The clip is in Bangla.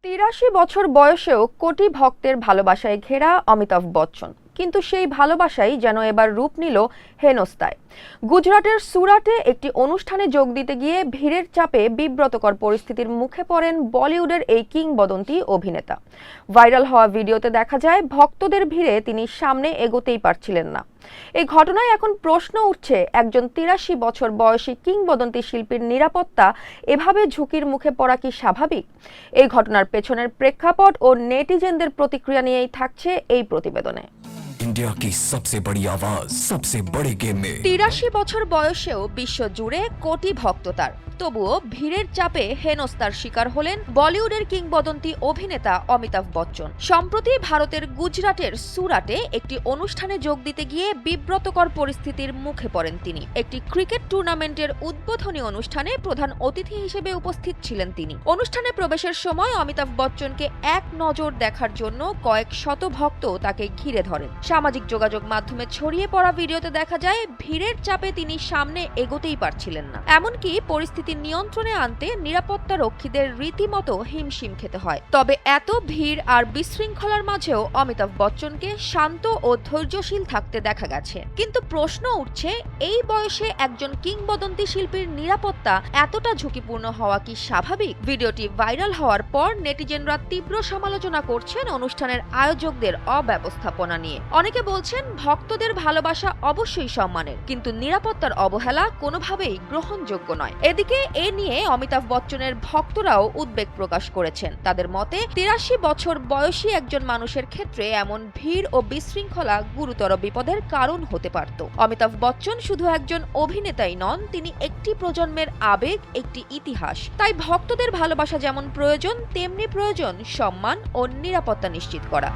৮৩ বছর বয়সেও কোটি ভক্তের ভালোবাসায় ঘেরা অমিতাভ বচ্চন, কিন্তু সেই ভালোবাসাই যেন এবার রূপ নিল হেনস্থায়। গুজরাটের সুরাটে একটি অনুষ্ঠানে যোগ দিতে গিয়ে ভিড়ের চাপে বিব্রতকর পরিস্থিতির মুখে পড়েন বলিউডের এই কিংবদন্তি অভিনেতা। ভাইরাল হওয়া ভিডিওতে দেখা যায় ভক্তদের ভিড়ে তিনি সামনে এগোতেই পারছিলেন না। এই ঘটনায় এখন প্রশ্ন উঠছে, একজন ৮৩ বছর বয়সী কিংবদন্তি শিল্পীর নিরাপত্তা এভাবে ঝুঁকির মুখে পড়া কি স্বাভাবিক? এই ঘটনার পেছনের প্রেক্ষাপট ও নেটিজেনদের প্রতিক্রিয়া নিয়েই থাকছে এই প্রতিবেদনে। इंडिया की सबसे बड़ी आवाज सबसे बड़े गेम में ৮৩ বছর বয়সেও বিশ্ব জুড়ে কোটি ভক্ত তার, তবুও ভিড়ের চাপে হেনস্থার শিকার হলেন বলিউডের কিংবদন্তি অভিনেতা অমিতাভ বচ্চন। সম্প্রতি ভারতের গুজরাটের সুরাটে একটি অনুষ্ঠানে যোগ দিতে গিয়ে বিব্রতকর পরিস্থিতির মুখে পড়েন তিনি। একটি ক্রিকেট টুর্নামেন্টের উদ্বোধনী অনুষ্ঠানে প্রধান অতিথি হিসেবে উপস্থিত ছিলেন তিনি। অনুষ্ঠানে প্রবেশের সময় অমিতাভ বচ্চনকে এক নজর দেখার জন্য কয়েক শত ভক্ত তাকে ঘিরে ধরেন। সামাজিক যোগাযোগ মাধ্যমে ছড়িয়ে পড়া ভিডিওতে দেখা যায় ভিড়ের চাপে তিনি সামনে এগোতেই পারছিলেন না। এমনকি পরিস্থিতি নিয়ন্ত্রণে আনতে নিরাপত্তা রক্ষীদের রীতিমতো হিমশিম খেতে হয়। তবে এত ভিড় আর বিশৃঙ্খলার মাঝেও অমিতাভ বচ্চনকে শান্ত ও ধৈর্যশীল থাকতে দেখা গেছে। কিন্তু প্রশ্ন উঠছে, এই বয়সে একজন কিংবদন্তি শিল্পীর নিরাপত্তা এতটা ঝুঁকিপূর্ণ হওয়া কি স্বাভাবিক? ভিডিওটি ভাইরাল হওয়ার পর নেটিজেনরা তীব্র সমালোচনা করছেন অনুষ্ঠানের আয়োজকদের অব্যবস্থাপনা নিয়ে। অনেকে বলছেন ভক্তদের ভালোবাসা অবশ্যই সম্মানের, কিন্তু নিরাপত্তার অবহেলা কোনোভাবেই গ্রহণযোগ্য নয়। এদিকে এ নিয়ে অমিতাভ বচ্চনের ভক্তরাও উদ্বেগ প্রকাশ করেছেন। তাদের মতে ৮৩ বছর বয়সী একজন মানুষের ক্ষেত্রে এমন ভিড় ও বিশৃঙ্খলা গুরুতর বিপদের কারণ হতে পারত। অমিতাভ বচ্চন শুধু একজন অভিনেতাই নন, তিনি একটি প্রজন্মের আবেগ, একটি ইতিহাস। তাই ভক্তদের ভালোবাসা যেমন প্রয়োজন, তেমনি প্রয়োজন সম্মান ও নিরাপত্তা নিশ্চিত করা।